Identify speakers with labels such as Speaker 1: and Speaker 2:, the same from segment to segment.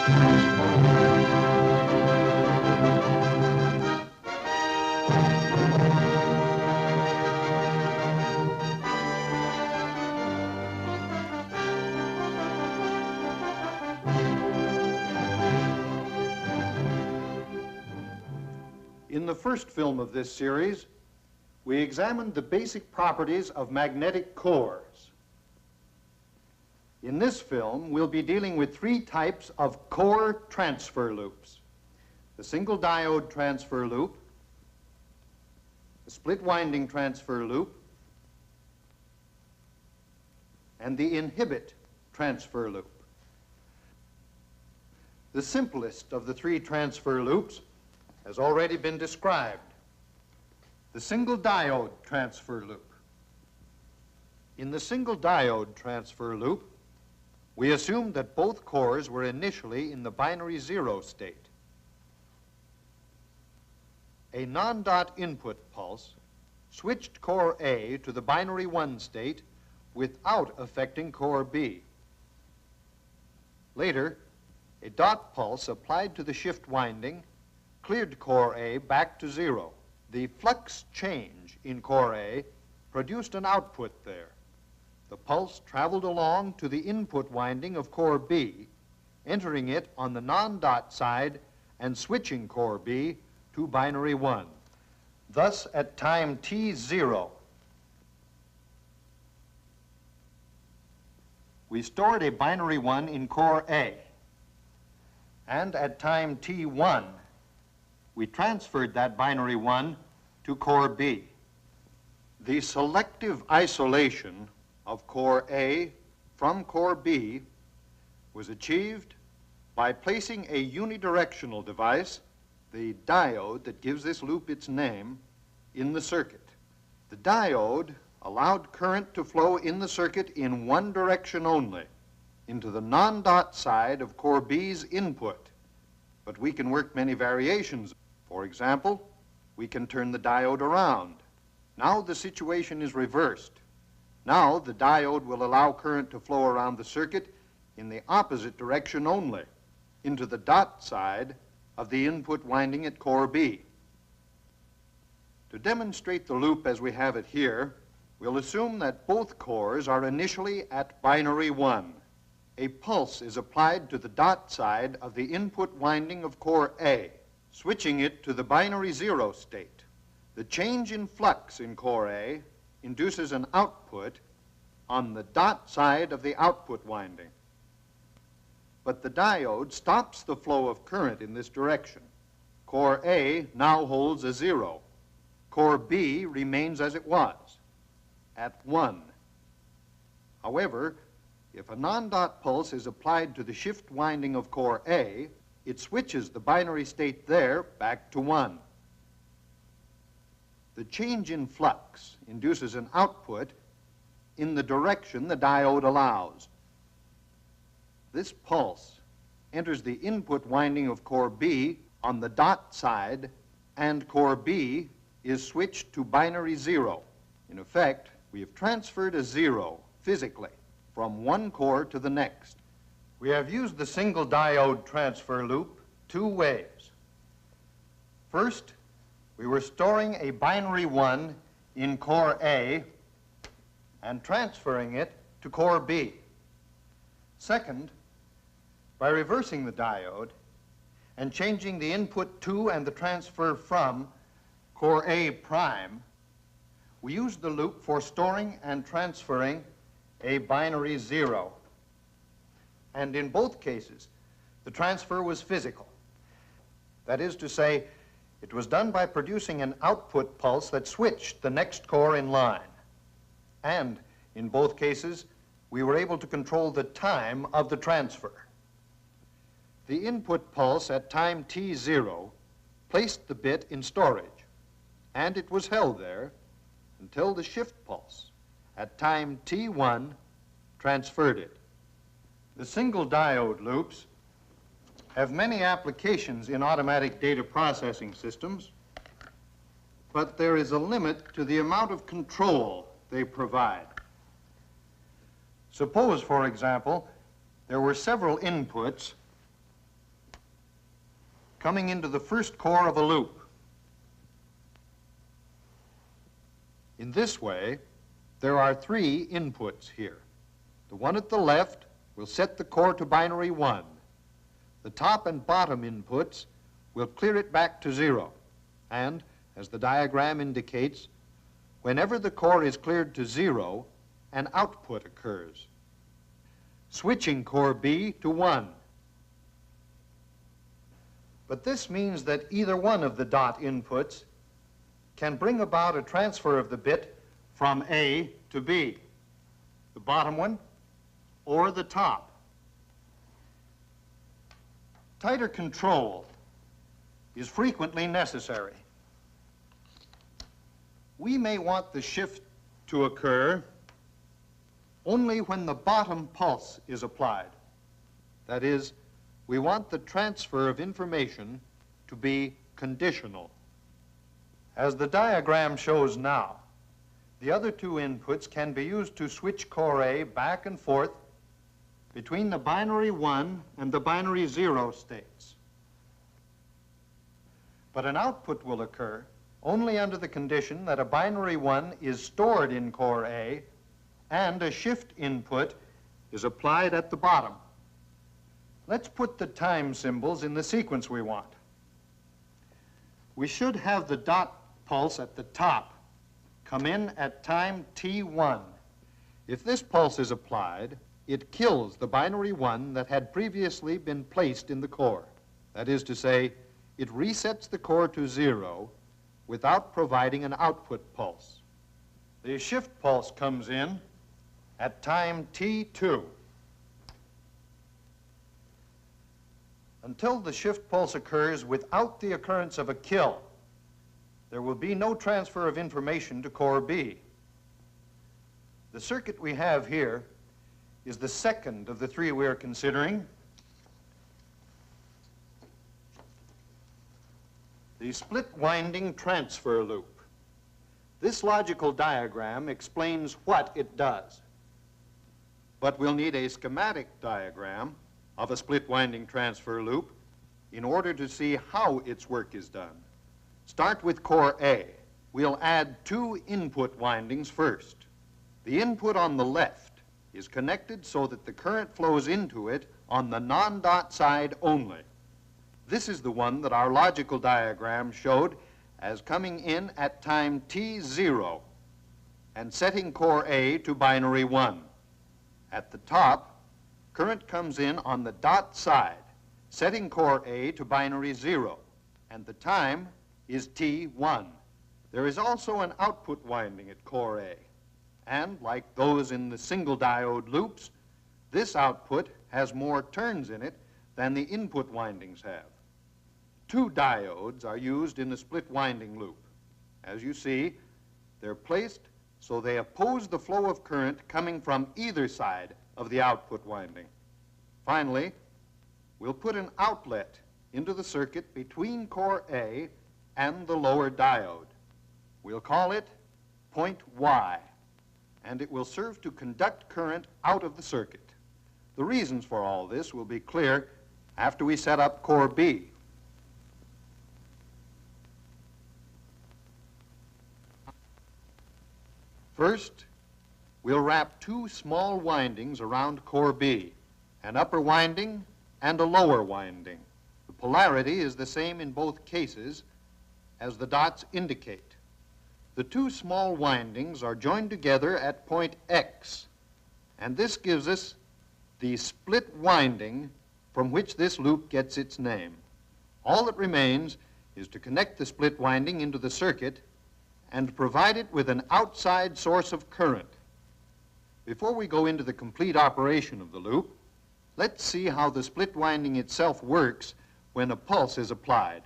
Speaker 1: In the first film of this series, we examined the basic properties of magnetic cores. In this film, we'll be dealing with three types of core transfer loops: the single diode transfer loop, the split winding transfer loop, and the inhibit transfer loop. The simplest of the three transfer loops has already been described: the single diode transfer loop. In the single diode transfer loop, we assumed that both cores were initially in the binary 0 state. A non-dot input pulse switched core A to the binary 1 state without affecting core B. Later, a dot pulse applied to the shift winding cleared core A back to 0. The flux change in core A produced an output there. The pulse traveled along to the input winding of core B, entering it on the non-dot side and switching core B to binary 1. Thus, at time t0, we stored a binary 1 in core A, and at time t1, we transferred that binary 1 to core B. The selective isolation of core A from core B was achieved by placing a unidirectional device, the diode that gives this loop its name, in the circuit. The diode allowed current to flow in the circuit in one direction only, into the non-dot side of core B's input. But we can work many variations. For example, we can turn the diode around. Now the situation is reversed. Now the diode will allow current to flow around the circuit in the opposite direction only, into the dot side of the input winding at core B. To demonstrate the loop as we have it here, we'll assume that both cores are initially at binary 1. A pulse is applied to the dot side of the input winding of core A, switching it to the binary 0 state. The change in flux in core A induces an output on the dot side of the output winding. But the diode stops the flow of current in this direction. Core A now holds a 0. Core B remains as it was, at 1. However, if a non-dot pulse is applied to the shift winding of core A, it switches the binary state there back to 1. The change in flux induces an output in the direction the diode allows. This pulse enters the input winding of core B on the dot side, and core B is switched to binary 0. In effect, we have transferred a 0 physically from one core to the next. We have used the single diode transfer loop two ways. First, we were storing a binary 1 in core A and transferring it to core B. Second, by reversing the diode and changing the input to and the transfer from core A prime, we used the loop for storing and transferring a binary 0. And in both cases, the transfer was physical. That is to say, it was done by producing an output pulse that switched the next core in line. And in both cases, we were able to control the time of the transfer. The input pulse at time t0 placed the bit in storage, and it was held there until the shift pulse at time t1 transferred it. The single diode loops have many applications in automatic data processing systems, but there is a limit to the amount of control they provide. Suppose, for example, there were several inputs coming into the first core of a loop. In this way, there are 3 inputs here. The one at the left will set the core to binary 1. The top and bottom inputs will clear it back to 0. And, as the diagram indicates, whenever the core is cleared to 0, an output occurs, switching core B to 1. But this means that either one of the dot inputs can bring about a transfer of the bit from A to B, the bottom one or the top. Tighter control is frequently necessary. We may want the shift to occur only when the bottom pulse is applied. That is, we want the transfer of information to be conditional. As the diagram shows now, the other 2 inputs can be used to switch core A back and forth between the binary 1 and the binary 0 states. But an output will occur only under the condition that a binary 1 is stored in core A and a shift input is applied at the bottom. Let's put the time symbols in the sequence we want. We should have the dot pulse at the top come in at time t1. If this pulse is applied, it kills the binary 1 that had previously been placed in the core. That is to say, it resets the core to 0 without providing an output pulse. The shift pulse comes in at time t2. Until the shift pulse occurs without the occurrence of a kill, there will be no transfer of information to core B. The circuit we have here is the second of the 3 we are considering. The split winding transfer loop. This logical diagram explains what it does. But we'll need a schematic diagram of a split winding transfer loop in order to see how its work is done. Start with core A. We'll add 2 input windings first. The input on the left is connected so that the current flows into it on the non-dot side only. This is the one that our logical diagram showed as coming in at time t0 and setting core A to binary 1. At the top, current comes in on the dot side, setting core A to binary 0, and the time is t1. There is also an output winding at core A, and like those in the single diode loops, this output has more turns in it than the input windings have. 2 diodes are used in the split winding loop. As you see, they're placed so they oppose the flow of current coming from either side of the output winding. Finally, we'll put an outlet into the circuit between core A and the lower diode. We'll call it point Y, and it will serve to conduct current out of the circuit. The reasons for all this will be clear after we set up core B. First, we'll wrap 2 small windings around core B, an upper winding and a lower winding. The polarity is the same in both cases as the dots indicate. The 2 small windings are joined together at point X, and this gives us the split winding from which this loop gets its name. All that remains is to connect the split winding into the circuit and provide it with an outside source of current. Before we go into the complete operation of the loop, let's see how the split winding itself works when a pulse is applied.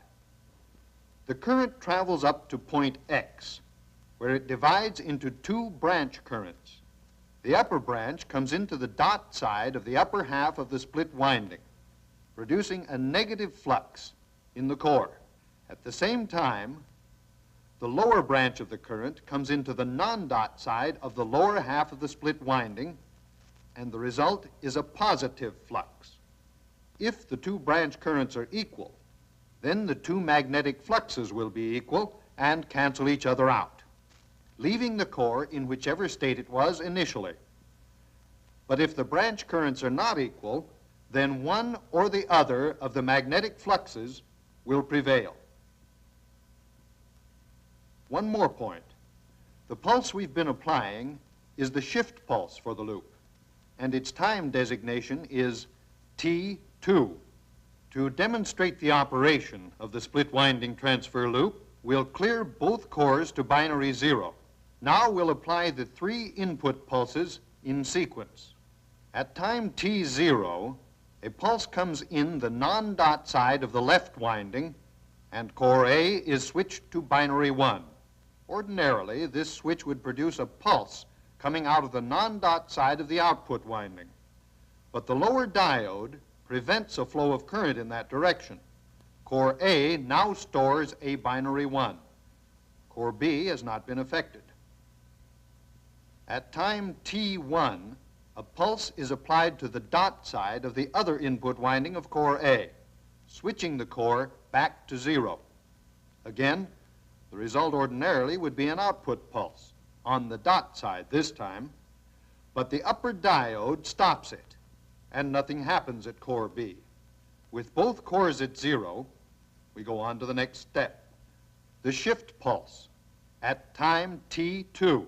Speaker 1: The current travels up to point X, where it divides into 2 branch currents. The upper branch comes into the dot side of the upper half of the split winding, producing a negative flux in the core. At the same time, the lower branch of the current comes into the non-dot side of the lower half of the split winding, and the result is a positive flux. If the 2 branch currents are equal, Then the two magnetic fluxes will be equal and cancel each other out, leaving the core in whichever state it was initially. But if the branch currents are not equal, then one or the other of the magnetic fluxes will prevail. One more point. The pulse we've been applying is the shift pulse for the loop, and its time designation is T2. To demonstrate the operation of the split winding transfer loop, we'll clear both cores to binary 0. Now we'll apply the 3 input pulses in sequence. At time T0, a pulse comes in the non-dot side of the left winding, and core A is switched to binary 1. Ordinarily, this switch would produce a pulse coming out of the non-dot side of the output winding. But the lower diode prevents a flow of current in that direction. Core A now stores a binary 1. Core B has not been affected. At time T1, a pulse is applied to the dot side of the other input winding of core A, switching the core back to 0. Again, the result ordinarily would be an output pulse, on the dot side this time, but the upper diode stops it, and nothing happens at core B. With both cores at 0, we go on to the next step, the shift pulse at time T2.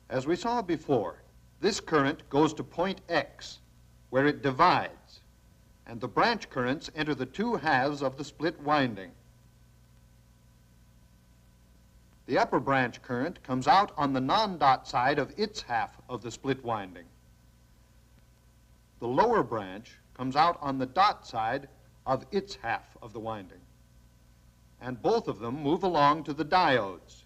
Speaker 1: As we saw before, this current goes to point X, where it divides, and the branch currents enter the two halves of the split winding. The upper branch current comes out on the non-dot side of its half of the split winding. The lower branch comes out on the dot side of its half of the winding. And both of them move along to the diodes.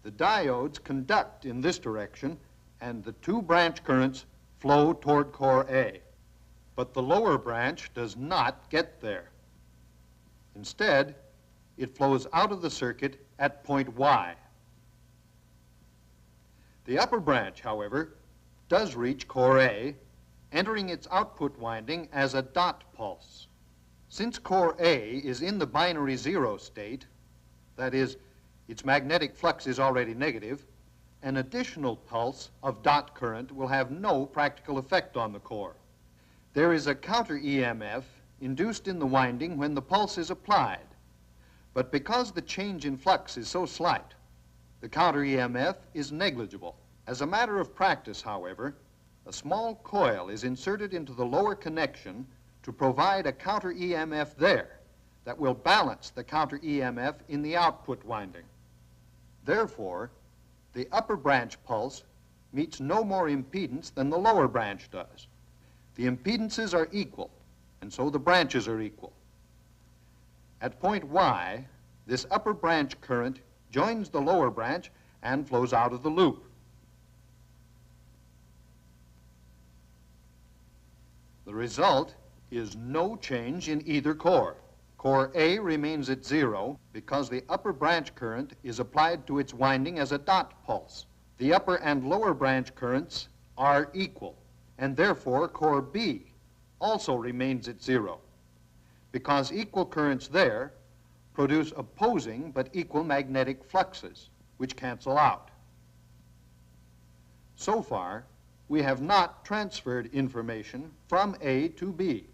Speaker 1: The diodes conduct in this direction, and the two branch currents flow toward core A. But the lower branch does not get there. Instead, it flows out of the circuit at point Y. The upper branch, however, does reach core A, entering its output winding as a dot pulse. Since core A is in the binary 0 state, that is, its magnetic flux is already negative, an additional pulse of dot current will have no practical effect on the core. There is a counter EMF induced in the winding when the pulse is applied, but because the change in flux is so slight, the counter EMF is negligible. As a matter of practice, however, a small coil is inserted into the lower connection to provide a counter EMF there that will balance the counter EMF in the output winding. Therefore, the upper branch pulse meets no more impedance than the lower branch does. The impedances are equal, and so the branches are equal. At point Y, this upper branch current joins the lower branch and flows out of the loop. The result is no change in either core. Core A remains at 0 because the upper branch current is applied to its winding as a dot pulse. The upper and lower branch currents are equal, and therefore core B also remains at 0 because equal currents there produce opposing but equal magnetic fluxes, which cancel out. So far, we have not transferred information from A to B.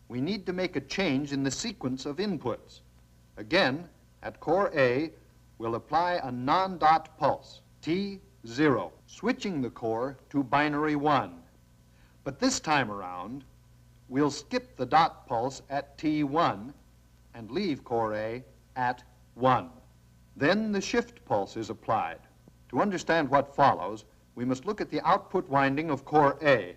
Speaker 1: We need to make a change in the sequence of inputs. Again, at core A, we'll apply a non-dot pulse, T0, switching the core to binary 1. But this time around, we'll skip the dot pulse at T1 and leave core A at 1. Then the shift pulse is applied. To understand what follows, we must look at the output winding of core A.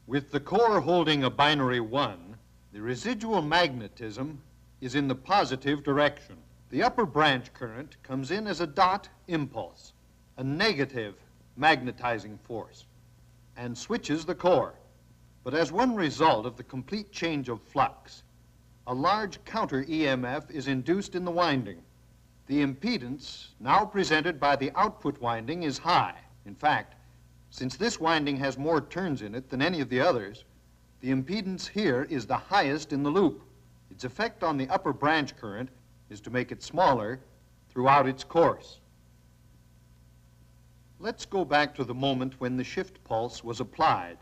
Speaker 1: With the core holding a binary 1, the residual magnetism is in the positive direction. The upper branch current comes in as a dot impulse, a negative magnetizing force, and switches the core. But as one result of the complete change of flux, a large counter EMF is induced in the winding. The impedance now presented by the output winding is high. In fact, Since this winding has more turns in it than any of the others, the impedance here is the highest in the loop. Its effect on the upper branch current is to make it smaller throughout its course. Let's go back to the moment when the shift pulse was applied.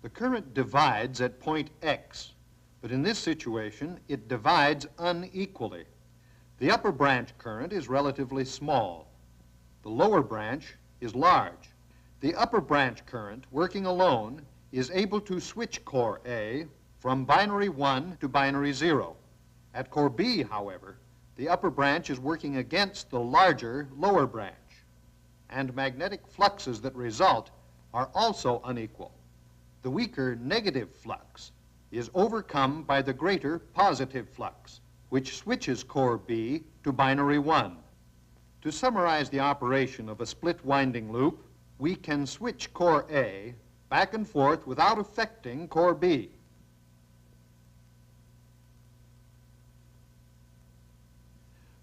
Speaker 1: The current divides at point X, but in this situation, it divides unequally. The upper branch current is relatively small. The lower branch is large. The upper branch current, working alone, is able to switch core A from binary 1 to binary 0. At core B, however, the upper branch is working against the larger lower branch, and magnetic fluxes that result are also unequal. The weaker negative flux is overcome by the greater positive flux, which switches core B to binary 1. To summarize the operation of a split winding loop, we can switch core A back and forth without affecting core B.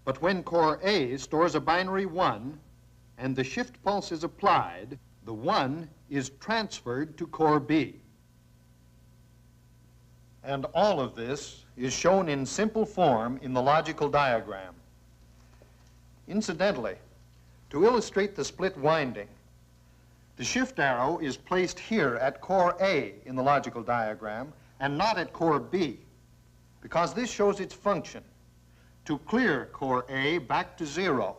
Speaker 1: But when core A stores a binary 1 and the shift pulse is applied, the 1 is transferred to core B. And all of this is shown in simple form in the logical diagram. Incidentally, to illustrate the split winding, the shift arrow is placed here at core A in the logical diagram and not at core B, because this shows its function: to clear core A back to 0,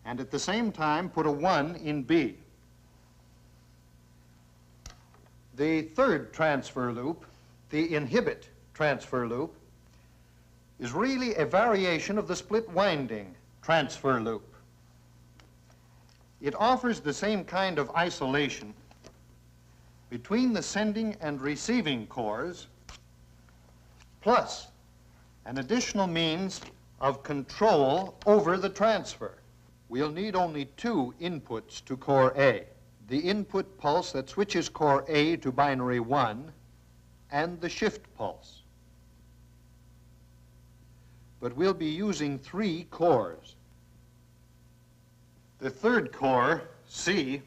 Speaker 1: and at the same time put a 1 in B. The third transfer loop, the inhibit transfer loop, is really a variation of the split winding transfer loop. It offers the same kind of isolation between the sending and receiving cores, plus an additional means of control over the transfer. We'll need only two inputs to core A: the input pulse that switches core A to binary 1 and the shift pulse. But we'll be using 3 cores. The third core, C,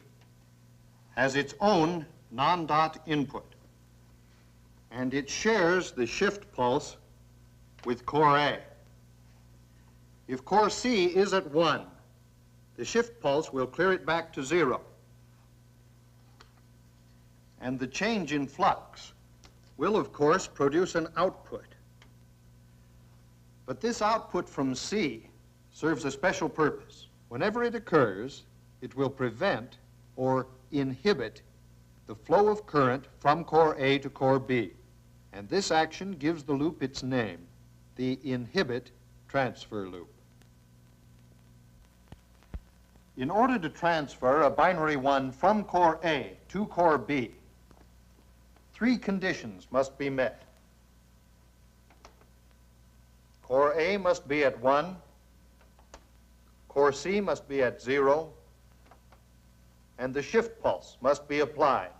Speaker 1: has its own non-dot input, and it shares the shift pulse with core A. If core C is at 1, the shift pulse will clear it back to 0. And the change in flux will, of course, produce an output. But this output from C serves a special purpose. Whenever it occurs, it will prevent or inhibit the flow of current from core A to core B. And this action gives the loop its name, the inhibit transfer loop. In order to transfer a binary 1 from core A to core B, 3 conditions must be met. Core A must be at 1, core C must be at 0, and the shift pulse must be applied.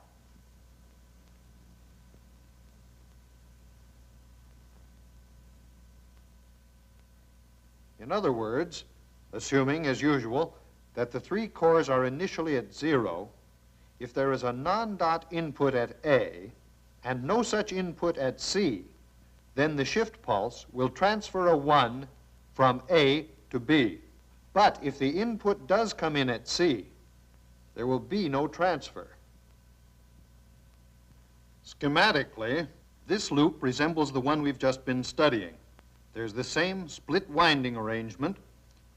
Speaker 1: In other words, assuming, as usual, that the 3 cores are initially at 0, if there is a non-dot input at A and no such input at C, then the shift pulse will transfer a 1 from A to B. But if the input does come in at C, there will be no transfer. Schematically, this loop resembles the one we've just been studying. There's the same split winding arrangement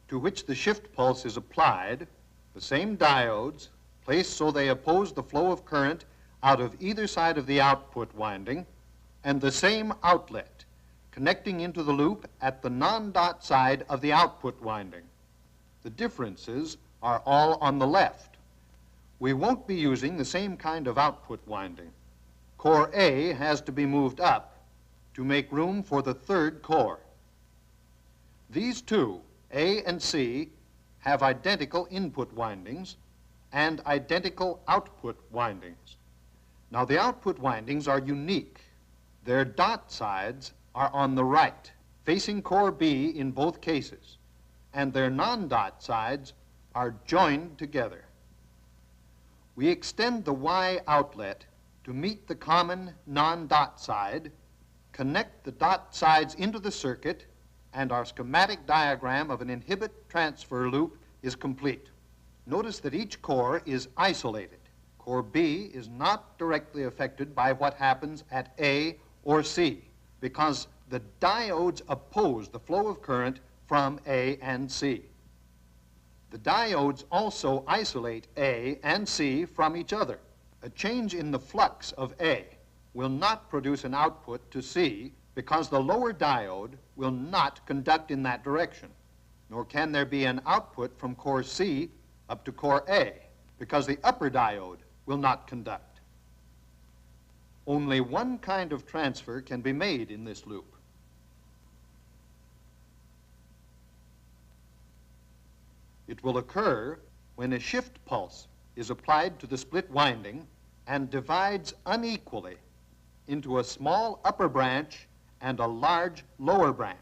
Speaker 1: to which the shift pulse is applied, the same diodes placed so they oppose the flow of current out of either side of the output winding, and the same outlet connecting into the loop at the non-dot side of the output winding. The differences are all on the left. We won't be using the same kind of output winding. Core A has to be moved up to make room for the third core. These two, A and C, have identical input windings and identical output windings. Now, the output windings are unique. Their dot sides are on the right, facing core B in both cases, and their non-dot sides are joined together. We extend the Y outlet to meet the common non-dot side, connect the dot sides into the circuit, and our schematic diagram of an inhibit transfer loop is complete. Notice that each core is isolated. Core B is not directly affected by what happens at A or C because the diodes oppose the flow of current from A and C. The diodes also isolate A and C from each other. A change in the flux of A will not produce an output to C because the lower diode will not conduct in that direction, nor can there be an output from core C up to core A because the upper diode will not conduct. Only one kind of transfer can be made in this loop. It will occur when a shift pulse is applied to the split winding and divides unequally into a small upper branch and a large lower branch.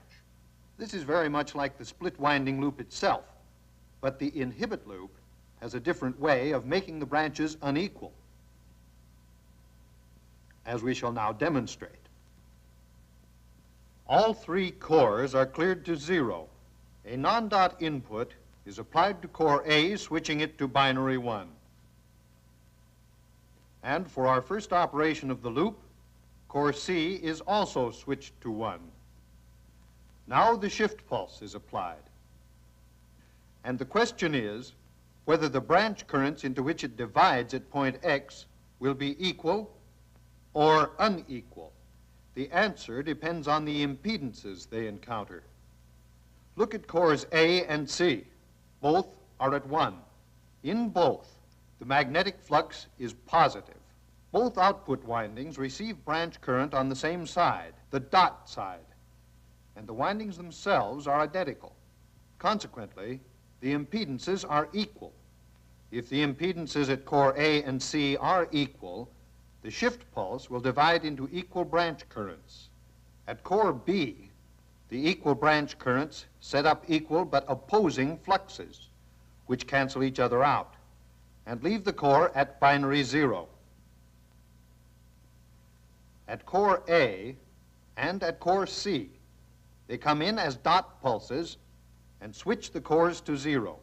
Speaker 1: This is very much like the split winding loop itself, but the inhibit loop has a different way of making the branches unequal, as we shall now demonstrate. All three cores are cleared to 0. A non-dot input is applied to core A, switching it to binary 1. And for our first operation of the loop, core C is also switched to 1. Now the shift pulse is applied. And the question is whether the branch currents into which it divides at point X will be equal or unequal. The answer depends on the impedances they encounter. Look at cores A and C. Both are at 1. In both, the magnetic flux is positive. Both output windings receive branch current on the same side, the dot side, and the windings themselves are identical. Consequently, the impedances are equal. If the impedances at core A and C are equal, the shift pulse will divide into equal branch currents. At core B, the equal branch currents set up equal but opposing fluxes, which cancel each other out, and leave the core at binary 0. At core A and at core C, they come in as dot pulses and switch the cores to 0.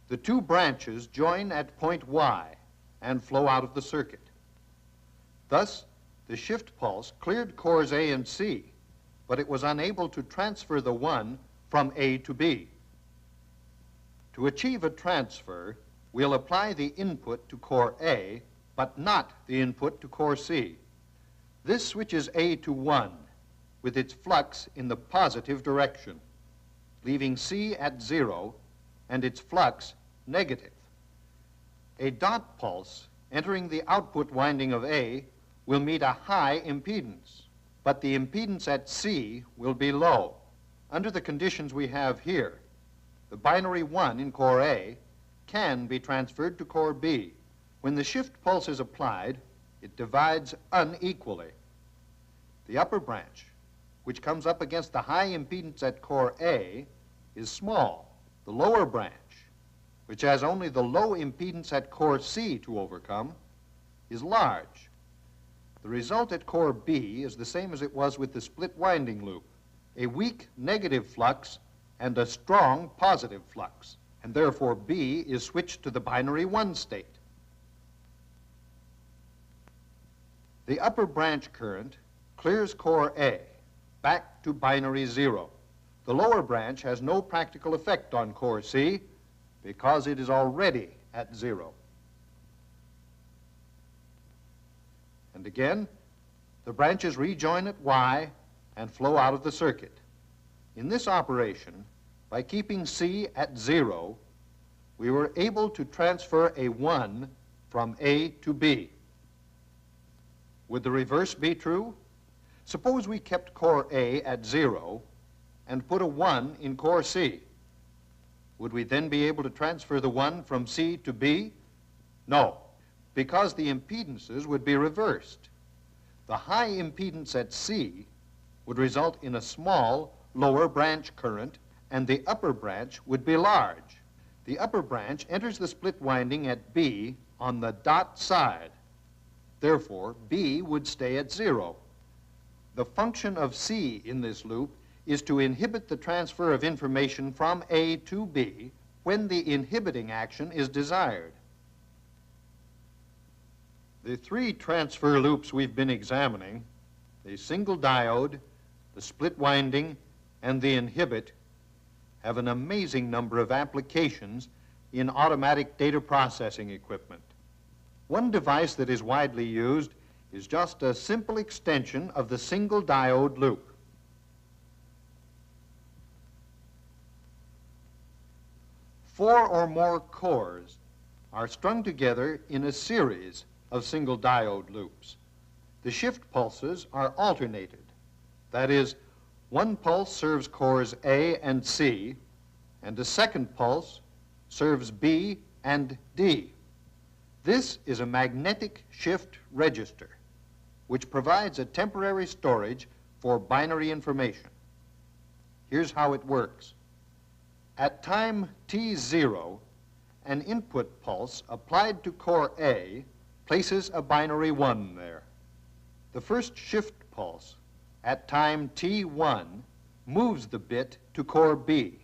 Speaker 1: The two branches join at point Y and flow out of the circuit. Thus, the shift pulse cleared cores A and C, but it was unable to transfer the 1 from A to B. To achieve a transfer, we'll apply the input to core A, but not the input to core C. This switches A to 1 with its flux in the positive direction, leaving C at 0 and its flux negative. A dot pulse entering the output winding of A will meet a high impedance, but the impedance at C will be low. Under the conditions we have here, the binary 1 in core A can be transferred to core B. When the shift pulse is applied, it divides unequally. The upper branch, which comes up against the high impedance at core A, is small. The lower branch, which has only the low impedance at core C to overcome, is large. The result at core B is the same as it was with the split winding loop, a weak negative flux and a strong positive flux, and therefore B is switched to the binary 1 state. The upper branch current clears core A back to binary 0. The lower branch has no practical effect on core C because it is already at 0. And again, the branches rejoin at Y and flow out of the circuit. In this operation, by keeping C at 0, we were able to transfer a 1 from A to B. Would the reverse be true? Suppose we kept core A at 0 and put a 1 in core C. Would we then be able to transfer the 1 from C to B? No, because the impedances would be reversed. The high impedance at C would result in a small lower branch current, and the upper branch would be large. The upper branch enters the split winding at B on the dot side. Therefore, B would stay at 0. The function of C in this loop is to inhibit the transfer of information from A to B when the inhibiting action is desired. The three transfer loops we've been examining, the single diode, the split winding, and the inhibit, have an amazing number of applications in automatic data processing equipment. One device that is widely used is just a simple extension of the single diode loop. Four or more cores are strung together in a series of single diode loops. The shift pulses are alternated. That is, one pulse serves cores A and C, and a second pulse serves B and D. This is a magnetic shift register, which provides a temporary storage for binary information. Here's how it works. At time T0, an input pulse applied to core A places a binary 1 there. The first shift pulse at time T1 moves the bit to core B,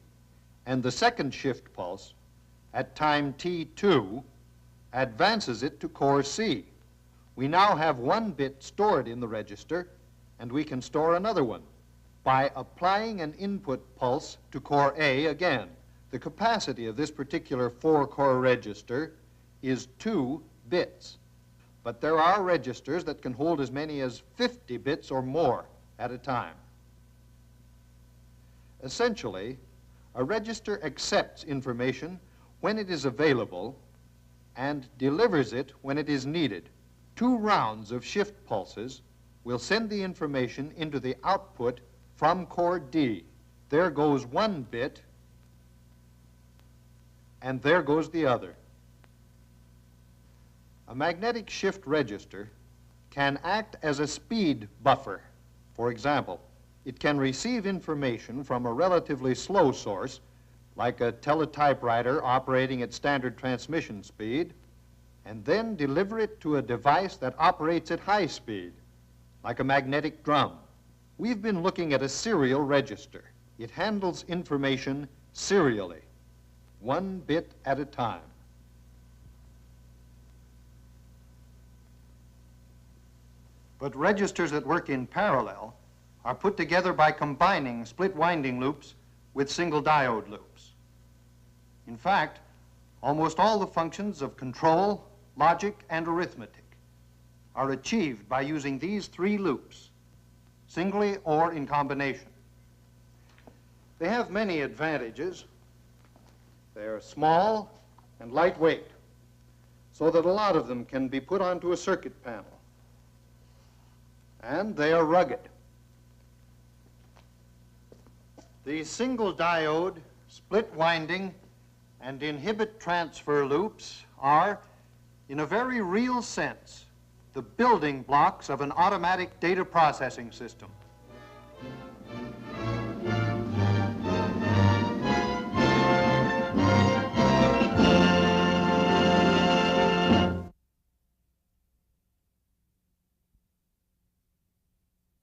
Speaker 1: and the second shift pulse at time T2 advances it to core C. We now have one bit stored in the register, and we can store another one by applying an input pulse to core A again. The capacity of this particular 4-core register is 2 bits, but there are registers that can hold as many as 50 bits or more at a time. Essentially, a register accepts information when it is available and delivers it when it is needed. 2 rounds of shift pulses will send the information into the output from core D. There goes one bit, and there goes the other. A magnetic shift register can act as a speed buffer. For example, it can receive information from a relatively slow source, like a teletypewriter operating at standard transmission speed, and then deliver it to a device that operates at high speed, like a magnetic drum. We've been looking at a serial register. It handles information serially, 1 bit at a time. But registers that work in parallel are put together by combining split winding loops with single diode loops. In fact, almost all the functions of control, logic, and arithmetic are achieved by using these 3 loops, singly or in combination. They have many advantages. They are small and lightweight, so that a lot of them can be put onto a circuit panel. And they are rugged. The single diode, split winding, and inhibit transfer loops are, in a very real sense, the building blocks of an automatic data processing system.